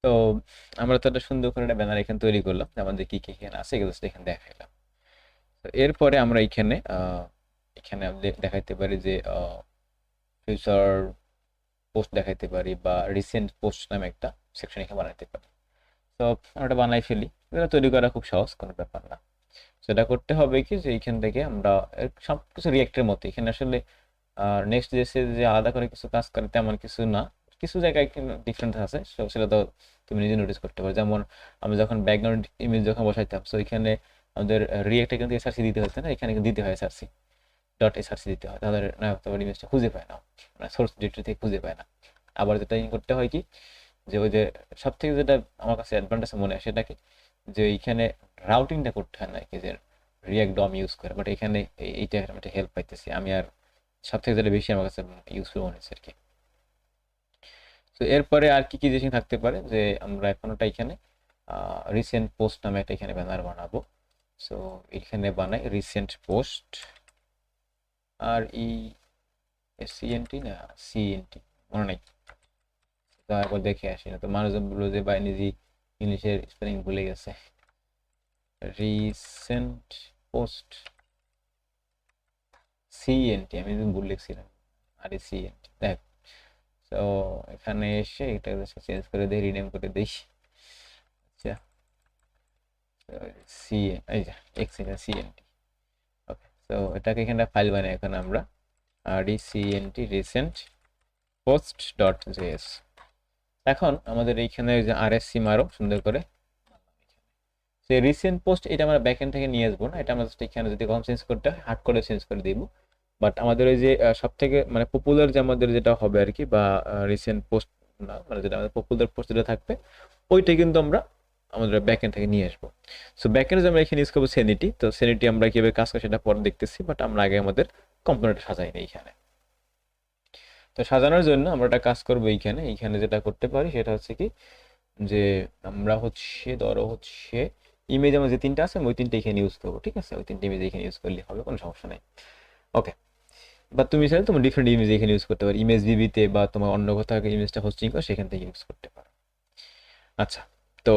তো আমরা তো একটা সুন্দর করে একটা ব্যানার এখানে তৈরি করলাম, আমাদের কি কি এখানে আছে এগুলো এখানে দেখাইলাম। তো এরপরে আমরা এখানে এখানে আমরা দেখাইতে পারি যে ফিউচার পোস্ট দেখাইতে পারি বা রিসেন্ট পোস্ট নামে একটা সেকশন এখানে বানাইতে পারি। তো আমরা এটা বানাই ফেলি, এটা তৈরি করা খুব সহজ, কোনো ব্যাপার না। সেটা করতে হবে কি যে এইখান থেকে আমরা সব কিছু রিয়েক্টের মতো এখানে আসলে নেক্সট জেসে যে আলাদা করে কিছু কাজ করে তেমন কিছু না, কিছু জায়গায় ডিফারেন্স আছে, সেটা তো তুমি নিজে নোটিস করতে পারো। যেমন আমি যখন ব্যাকগ্রাউন্ড ইমেজ যখন বসাইতাম, সো এখানে আমাদের রিয়েক্টে কিন্তু এসআরসি দিতে হচ্ছে না, এখানে কিন্তু দিতে হয় এসআরসি, ডট এসআরসি দিতে হয়, তাহলে নায়ক তোমার ইমেজটা খুঁজে পায় না, মানে সোর্স ডিরেক্টরি থেকে খুঁজে পায় না। আবার যেটা করতে হয় কি, যে ওই যে সব থেকে যেটা আমার কাছে অ্যাডভান্টেজ মনে হয় সেটা কি, যে এইখানে রাউটিংটা করতে হয় না কি, যে রিয়াক্ট ডম ইউজ করে, বাট এখানে এইটা একটা হেল্প পাইতেছি আমি। আর সব থেকে যেটা বেশি আমার কাছে ইউজফুল মনে হচ্ছে আর কি। তো এরপরে আর কি কি জিনিস থাকতে পারে, যে আমরা এখন ওটা এখানে রিসেন্ট পোস্ট নামে একটা এখানে ব্যানার বানাবো। সো এখানে বানাই রিসেন্ট পোস্ট, আর ই সিএনটি না সিএনটি মনে নেই, তো একবার দেখে আসি, না তো মানুষজন বললো যে ভাই নিজেই ইংলিশের স্পেলিং ভুলে গেছে। রিসেন্ট পোস্ট সিএনটি, আমি ভুল লিখছিলাম, আরে সিএনটি দেখ। তো এখানে এসে এটা চেঞ্জ করে দিই, রিনেম করে দিই। আচ্ছা, সি এই যে এক্স এটা সিএনটি। ওকে, তো এটাকে এখানে ফাইল বানাই এখন আমরা, রিসিএনটি রিসেন্ট পোস্ট ডট জেএস। এখন আমাদের এইখানে যে আরএসসি মারো সুন্দর করে, সেই রিসেন্ট পোস্ট এটা আমরা ব্যাকএন্ড থেকে নিয়ে আসবো না, এটা আমরা জাস্ট এখানে যদি কম চেঞ্জ করতে হয় হার্ড করে চেঞ্জ করে দিব। বাট আমাদের ওই যে সব থেকে মানে পপুলার যে আমাদের যেটা হবে আর কি, বা রিসেন্ট পোস্ট না, মানে যেটা আমাদের পপুলার পোস্ট যেটা থাকবে ওইটা কিন্তু আমরা আমাদের ব্যাকএন্ড থেকে নিয়ে আসবো। সো ব্যাকএন্ডে আমরা এখানে ইউজ করবো সেনিটি। তো সেনিটি আমরা কিভাবে কাজ করে সেটা পরে দেখতেছি, বাট আমরা আগে আমাদের কম্পোনেন্ট সাজাই না এইখানে। তো সাজানোর জন্য আমরা একটা কাজ করবো এইখানে, এইখানে যেটা করতে পারি সেটা হচ্ছে কি, যে আমরা হচ্ছে ধরো হচ্ছে ইমেজ আমার যে তিনটা আছে আমি ওই তিনটা এখানে ইউজ করবো, ঠিক আছে, ওই তিনটা ইমেজ এখানে ইউজ করলে হবে, কোনো সমস্যা নেই। ওকে, বা তুমি চাইলে তোমার ডিফারেন্ট ইমেজ এখানে ইউজ করতে পারো, ইমেজ বিবিতে বা তোমার অন্য কোথাও ইমেজটা হোস্টিং করো সেখান থেকে ইউজ করতে পারো। আচ্ছা, তো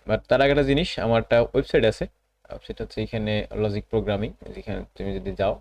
বাট তার আগে একটা জিনিস, আমার একটা ওয়েবসাইট আছে, ওয়েবসাইট হচ্ছে এখানে লজিক প্রোগ্রামিং, যেখানে তুমি যদি যাও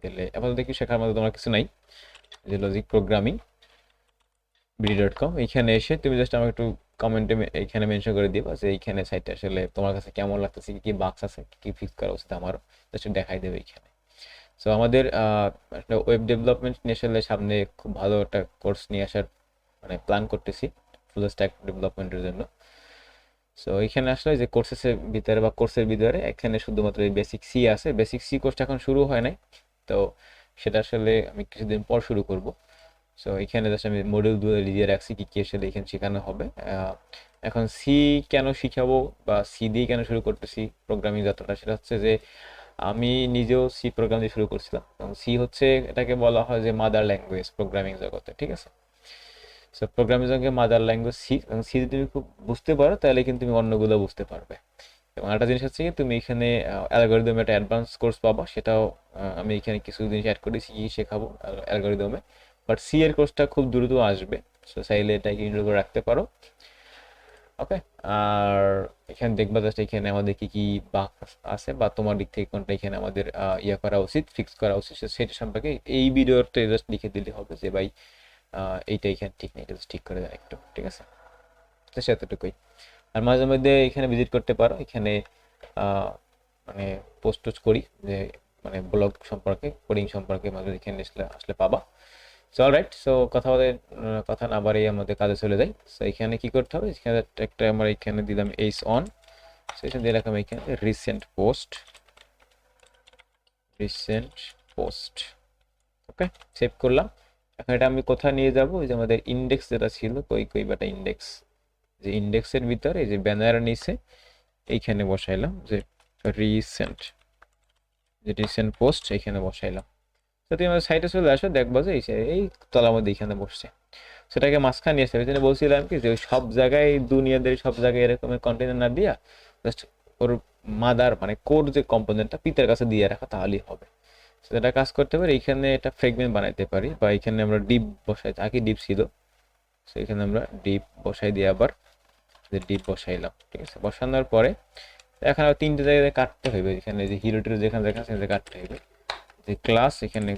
গেলে আপাতত দেখি শেখার মতো তোমার কিছু নাই, যে লজিক প্রোগ্রামিং বিডি.কম, এইখানে এসে তুমি জাস্ট আমাকে একটু কমেন্টে এইখানে মেনশন করে দিবা যে এইখানে সাইটটা আসলে তোমার কাছে কেমন লাগতেছে, কি কি বাগস আছে, কি কি ফিক্স করা উচিত আমারও, জাস্ট দেখাই দেবে এইখানে। সো আমাদের একটা ওয়েব ডেভেলপমেন্ট নিয়ে আসলে সামনে খুব ভালো একটা কোর্স নিয়ে আসার মানে প্ল্যান করতেছি, ফুল স্ট্যাক ডেভেলপমেন্টের জন্য। সো এখানে আসলে যে কোর্সেসের ভিতরে বা কোর্সের ভিতরে এখানে শুধুমাত্র এই বেসিক সি আছে, বেসিক সি কোর্সটা এখন শুরু হয় নাই, তো সেটা আসলে আমি কিছুদিন পর শুরু করব। সো এখানে জাস্ট আমি মডিউলগুলো লিখে রাখছি কি কি আসলে এখানে শেখানো হবে। এখন সি কেন শিখাবো বা সি দিয়ে কেন শুরু করতেছি প্রোগ্রামিং যাত্রাটা, সেটা হচ্ছে যে আমি নিজেও সি প্রোগ্রাম দিয়ে শুরু করছিলাম, এবং সি হচ্ছে এটাকে বলা হয় যে মাদার ল্যাঙ্গুয়েজ প্রোগ্রামিং জগতে, ঠিক আছে। সো প্রোগ্রামিং জগতে মাদার ল্যাঙ্গুয়েজ সি, এবং সি যদি তুমি খুব বুঝতে পারো তাহলে কিন্তু তুমি অন্যগুলো বুঝতে পারবে। এবং একটা জিনিস হচ্ছে কি, তুমি এখানে অ্যালগোরিদম একটা অ্যাডভান্স কোর্স পাবা, সেটাও আমি এখানে কিছু জিনিস অ্যাড করেছি কি শেখাবো অ্যালগোরিদমে। বাট সি এর কোর্সটা খুব দ্রুত আসবে, সো চাইলে এটাকে ইনরোল করে রাখতে পারো। ওকে, আর এখানে দেখবা জাস্ট এখানে আমাদের কি কি বাগ আছে বা তোমার দিক থেকে কোনটা এখানে আমাদের ইয়ে করা উচিত, ফিক্স করা উচিত, সেটা সম্পর্কে এই ভিডিওতে জাস্ট লিখে দিলে হবে যে ভাই এইটা এখানে ঠিক নেই, এটা just ঠিক করে দেন একটু, ঠিক আছে। তো সেতটুকুই। আর মাঝে মধ্যে এখানে ভিজিট করতে পারো, এখানে আহ, মানে পোস্ট টোস্ট করি, যে মানে ব্লগ সম্পর্কে কোডিং সম্পর্কে মাঝে মধ্যে এখানে আসলে আসলে পাবা। সো অলরাইট, সো কথা না বাড়িয়ে আমাদের কাজে চলে যাই। সো এখানে কি করতে হবে, এখানে একটা আমরা এখানে দিলাম এইচ অন, সো এখানে দিয়ে রাখলাম এখানে রিসেন্ট পোস্ট। ওকে, সেভ করলাম। এখন এটা আমি কোথায় নিয়ে যাব, ওই যে আমাদের ইন্ডেক্স যেটা ছিল, কই কই বাটা ইন্ডেক্স, যে ইন্ডেক্সের ভিতরে এই যে ব্যানার নিচে এইখানে বসাইলাম যে রিসেন্ট, যে রিসেন্ট পোস্ট এখানে বসাইলাম। তো তুমি আমাদের সাইটে চলে আসো, দেখবো যে এই তলার মধ্যে এখানে বসছে। সেটাকে মাঝখানে নিয়ে আসতে হবে, যেটা বলছিলাম কি, যে ওই সব জায়গায় দুনিয়াদের সব জায়গায় এরকমের কন্টেনার না দিয়া জাস্ট ওর মাদার মানে কোর যে কম্পোনেন্টটা পিতার কাছে দিয়ে রাখা তাহলেই হবে। সেটা কাজ করতে পারি, এখানে একটা ফ্রেগমেন্ট বানাইতে পারি, বা এখানে আমরা ডিপ বসাই, আগে ডিপ ছিল, সো এখানে আমরা ডিপ বসাই দিয়ে আবার যে ডিপ বসাইলাম, ঠিক আছে। বসানোর পরে এখানে তিনটে জায়গায় কাটতে হবে, এখানে যে হিরোটির যেখানে যেখানে সেখানে কাটতে হবে। যে ক্লাস এখানে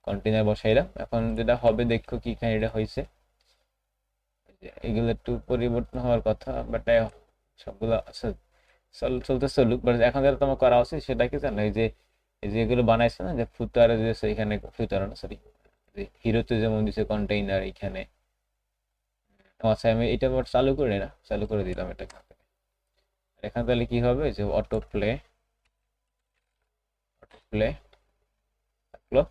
কন্টেইনার বসাইলাম। এখন যেটা হবে দেখো কি এখানে এটা হয়েছে, এগুলো একটু পরিবর্তন হওয়ার কথা, বাট সবগুলো চলতে চলুক। বাট এখন যেটা তোমার করা উচিত সেটা কি জানো, এই যে এগুলো বানাইছে না, যে ফুতারে যে এখানে ফুতারে না সরি, হিরোতে যেমন দিছে কন্টেইনার এখানে। আচ্ছা আমি এটা আবার চালু করে না, চালু করে দিলাম এটা এখান থেকে। এখান তাহলে কি হবে, যে অটো প্লে থাকলো।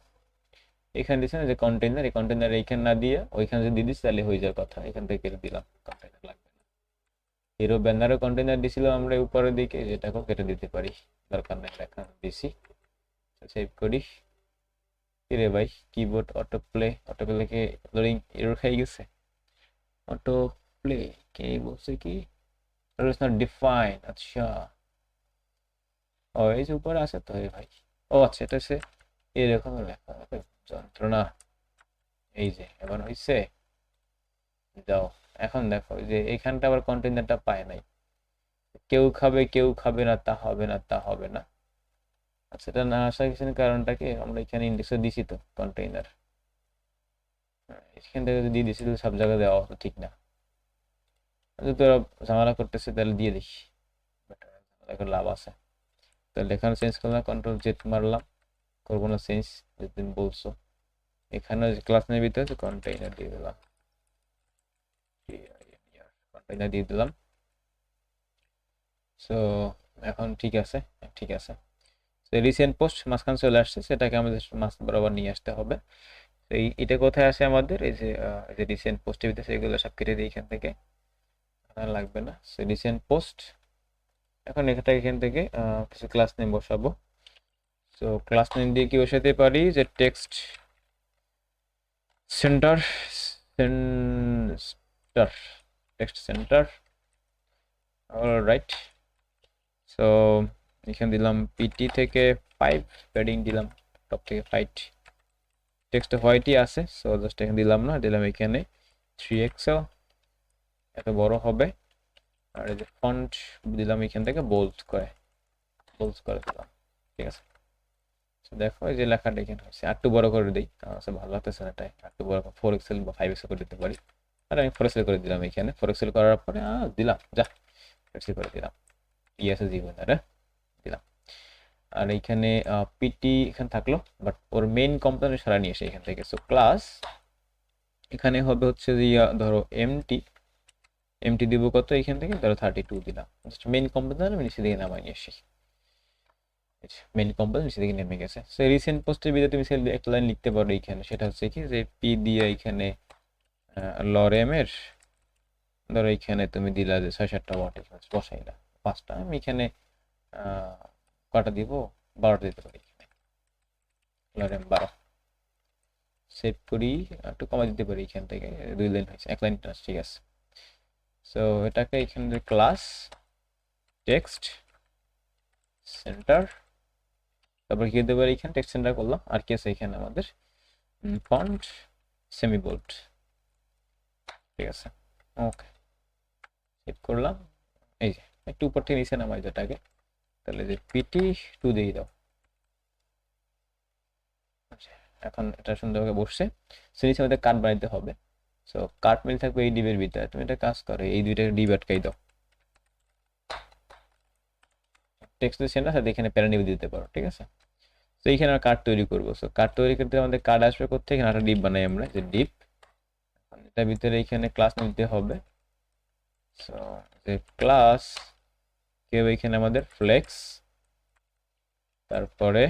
এখানে দিচ্ছে না যে কন্টেইনার, এই কন্টেইনার এইখানে না দিয়ে ওইখানে যদি দিয়ে দিস তাহলে হয়ে যাওয়ার কথা। এখান থেকে কেটে দিলাম, কন্টেইনার লাগবে না। হিরো ব্যানারও কন্টেইনার দিছিল আমরা উপরের দিকে, যেটাকেও কেটে দিতে পারি, দরকার নেই। এখানে দিছি, সেভ করি। কিরে ভাই, কিবোর্ড অটো প্লে কে লোডিং এরর খাই গেছে। অটো প্লে কে বলছে কি ইটস নট ডিফাইন। আচ্ছা ও এই যে উপরে আছে তো ভাই। ও আচ্ছা, এটা হচ্ছে এরকম লেখা, যন্ত্রণা। এই যে এবার হইছে, যাও। এখন দেখো যে এখানটা আবার কন্টেইনারটা পায় নাই। কেউ খাবে কেউ খাবে না, তা হবে না, তা হবে না। আচ্ছা, এটা না আসার কিছু কারণটা কি, আমরা এখানে ইন্ডেক্সে দিছি তো কন্টেইনার, এখান থেকে যদি দিয়ে দিছি সব জায়গায় দেওয়া তো ঠিক না। যদি তোরা ঝামেলা করতেছে তাহলে দিয়ে দিস, ঝামেলা লাভ আছে। তাহলে এখানে চেঞ্জ করলাম, কন্ট্রোল জেড মারলাম, করবো না চেঞ্জ, যেদিন বলছো। এখানে ক্লাস নেই ভিতরে কন্টেইনার দিয়ে দিলাম, কন্টেইনার দিয়ে দিলাম। সো এখন ঠিক আছে, ঠিক আছে। রিসেন্ট পোস্ট মাঝখানে চলে আসছে, সেটাকে আমাদের মাঝ বরাবর নিয়ে আসতে হবে। এটা কোথায় আসে আমাদের, এই যে রিসেন্ট পোস্টের ভিতরে, সেগুলো সব কেটে দিই এখান থেকে, লাগবে না। রিসেন্ট পোস্ট, এখন এখান থেকে কিছু ক্লাস নেম বসাবো। সো ক্লাস নেম দিয়ে কি বসাতে পারি, যে text centre, text centre, alright. So এখানে দিলাম পিটি থেকে 5, প্যাডিং দিলাম টপ থেকে 5, টেক্সট হোয়াইটই আছে, সো জাস্ট এখানে দিলাম না, দিলাম এখানে 3XL, এত বড় হবে। আর এই যে ফন্ট দিলাম এখান থেকে বোল্ড করে দিলাম, ঠিক আছে। দেখো এই যে লেখাটা এখানে হচ্ছে, একটু বড় করে দিই, আচ্ছা ভালো লাগতেছে না, এটাই একটু বড় 4XL বা 5XL করে দিতে পারি। আর আমি 4XL করে দিলাম এখানে, 4XL করার পরে দিলাম, যা করে দিলাম, আছে জীবন দিলাম। আর এইখানে পিটি এখানে থাকলো, বাট ওর মেইন কম্পোনেন্ট সারা নিয়ে এসে এখান থেকে। সো ক্লাস এখানে হবে হচ্ছে যে ধরো এমটি দিব কত, এখান থেকে ধরো 32 দিলাম, জাস্ট মেইন কম্পোনেন্ট আমি নিচে দিকে নামাই নিয়ে আসি। মেইন কম্পোনেন্ট নিচে দিকে নেমে গেছে। সো রিসেন্ট পোস্টের ভিতরে তুমি একটা লাইন লিখতে পারো এখানে, সেটা হচ্ছে কি, যে পি দিয়ে এখানে লরেমের ধরো এখানে তুমি দিলা যে 6-7টা ওয়াট বসাইলা, 5টা, আমি এখানে কটা দিব, 12টা দিতে পারি এখানে, লরেম 12 সেভ করি, একটু কমা দিতে পারি এখান থেকে, 2 লাইন হয়েছে, 1 লাইন, ঠিক আছে। সো এটাকে এখানে ক্লাস টেক্সট সেন্টার, তারপর কি দিতে পারি এখানে টেক্সট সেন্টার করলাম। আর কি আছে এখানে আমাদের, ফন্ট সেমি বোল্ড, ঠিক আছে, ওকে সেভ করলাম। এই যে একটু উপর থেকে নিচে নামাই যেটাকে, তাহলে যে পিটি 2 দিয়ে দাও। আচ্ছা, এখন এটা সুন্দরভাবে বসছে। নিচে আমাদের কাট বানাইতে হবে। সো কাট মিল থাকবে এই ডিবের ভিতরে, তুমি একটা কাজ করো, এই দুইটা ডিব আটকাই দাও, টেক্সট সেন্টার সাথে এখানে প্যারা নিবে দিতে পারো, ঠিক আছে। তো এইখানে আমরা কার্ড তৈরি করবো। সো কার্ড তৈরি করতে আমাদের কার্ড আসবে করতে, এখানে একটা ডিপ বানাই আমরা, যে ডিপ, এটার ভিতরে এখানে ক্লাস নিতে হবে। সো যে ক্লাস কি হবে এখানে আমাদের ফ্লেক্স, তারপরে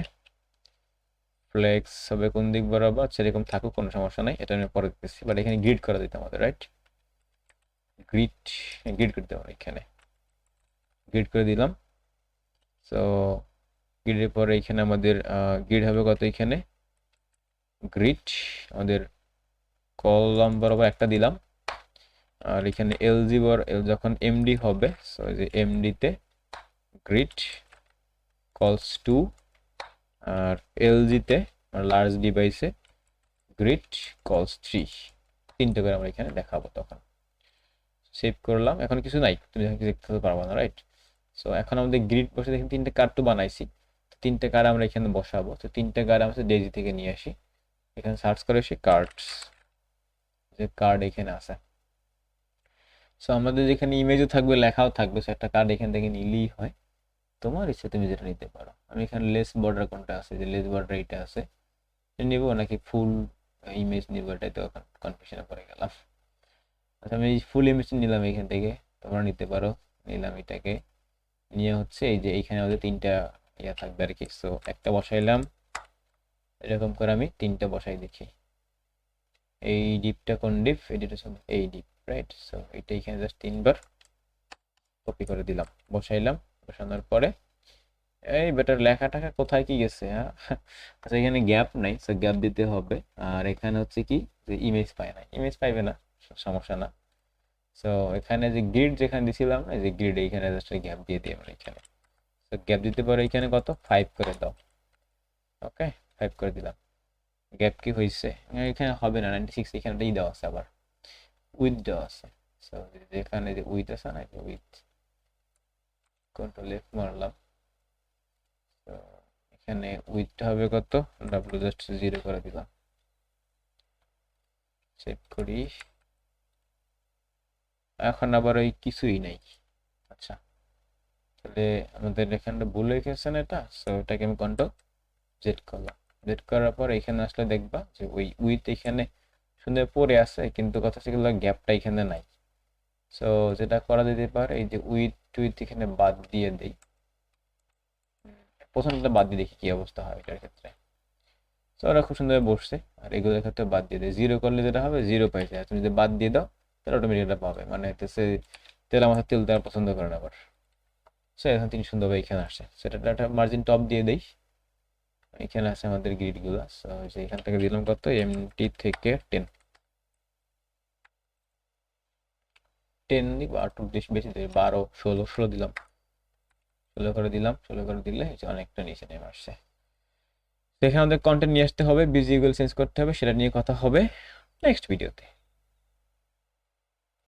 ফ্লেক্স হবে কোন দিক বরাবর, সেরকম থাকুক, কোনো সমস্যা নাই, এটা আমি পরে দিতেছি। বাট এখানে গ্রিড করা দিতে আমাদের, রাইট, গ্রিড করতে হবে, এখানে গ্রিড করে দিলাম। সো গ্রিডের পরে এখানে আমাদের গ্রিড হবে কত, এখানে গ্রিড আমাদের কলাম বরাবর একটা দিলাম। আর এখানে এলজি যখন এমডি হবে, সো যে এমডিতে গ্রিড কলস টু, আর এলজিতে লার্জ ডিভাইসে গ্রিড কলস 3, তিনটে করে আমরা এখানে দেখাবো। তখন সেভ করলাম, এখন কিছু নাই, তুমি দেখতে পারবো না, রাইট? সো এখন আমাদের গ্রিড বসে দেখেন তিনটে কার্ড তো বানাইছি, তিনটে কার্ড আমরা এখানে বসাবো। তো তিনটে কার্ড আমরা ডেজি থেকে নিয়ে আসি, এখানে সার্চ করে আসি কার্ডস, যে কার্ড এখানে আছে। সো আমাদের যেখানে ইমেজও থাকবে লেখাও থাকবে, সো একটা কার্ড এখান থেকে নিলেই হয়। তোমার ইচ্ছে তুমি যেটা নিতে পারো। আমি এখানে লেস বর্ডার কোনটা আছে, যে লেস বর্ডার এইটা আছে, নিব নাকি ফুল ইমেজ নিব, এটাই তো এখন কনফিউশনে পড়ে গেলাম। আচ্ছা আমি ফুল ইমেজ নিলাম এখান থেকে, তোমরা নিতে পারো। নিলাম এটাকে, নিয়ে হচ্ছে এই যে এইখানে আমাদের তিনটা ইয়া থাকবে আর কি। সো একটা বসাইলাম, এরকম করে আমি তিনটা বসাই দেখি। এই ডিপটা কোন ডিপ? এডিট হচ্ছে এই ডিপ, রাইট? সো এটা এখানে জাস্ট তিনবার কপি করে দিলাম, বসাইলাম। বসানোর পরে এই বেটার লেখা টাকা কোথায় কি গেছে? হ্যাঁ, আচ্ছা এখানে গ্যাপ নাই, সো গ্যাপ দিতে হবে। আর এখানে হচ্ছে কি যে ইমেজ পায় না, ইমেজ পাইবে না, সমস্যা না। সো এখানে যে গ্রিড যেখানে দিছিলাম না, যে গ্রিড এইখানে জাস্ট গ্যাপ দিয়ে দিই আমরা এখানে। সো গ্যাপ দিতে পারো এখানে কত? 5 করে দাও। ওকে, 5 করে দিলাম। গ্যাপ কি হয়েছে? এখানে হবে না, 96 এখানটাই দেওয়া আছে, আবার উইথ দেওয়া আছে। সো যেখানে যে উইথ আছে না, উইথ কন্ট্রোল এফ মারলাম। তো এখানে উইথটা হবে কত? ডাব্লিউ জাস্ট 0 করে দিলাম, সেভ করি। এখন আবার ওই কিছুই নাই। আচ্ছা তাহলে আমাদের এখানটা ভুল হয়ে গেছে না এটা। সো এটাকে আমি কন্ট্রোল জেড করলাম। জেড করার পর এখানে আসলে দেখবা যে ওই উইথ এখানে সুন্দর পড়ে আছে, কিন্তু কথা হচ্ছে গ্যাপটা এখানে নাই। সো যেটা করা যেতে পারে, এই যে উইথ টুইথ এখানে বাদ দিয়ে দেই, প্রথমটা বাদ দিয়ে দেখি কি অবস্থা হয় এটার ক্ষেত্রে। তো ওরা খুব সুন্দর বসছে, আর এগুলোর ক্ষেত্রে বাদ দিয়ে দেয়। 0 করলে যেটা হবে 0 পাই যায়, তুমি যদি বাদ দিয়ে দাও তাহলে অটোমেটিক এটা পাবে। মানে হচ্ছে তেল মাথার তেল তারা পছন্দ করে না আবার। সো এখন তিনি সুন্দরভাবে এখানে আসছে, সেটা একটা মার্জিন টপ দিয়ে দেই। এখানে আছে আমাদের গ্রিড গুলো। সো এখান থেকে দিলাম কত? এমটি থেকে 10 দিব, আর একটু বেশি বেশি দেবে, 12 16 দিলাম। 16 করে দিলাম, 16 করে দিলে অনেকটা নিচে নেমে আসছে। এখানে আমাদের কন্টেন্ট নিয়ে আসতে হবে, ভিজুয়াল চেঞ্জ করতে হবে, সেটা নিয়ে কথা হবে নেক্সট ভিডিওতে।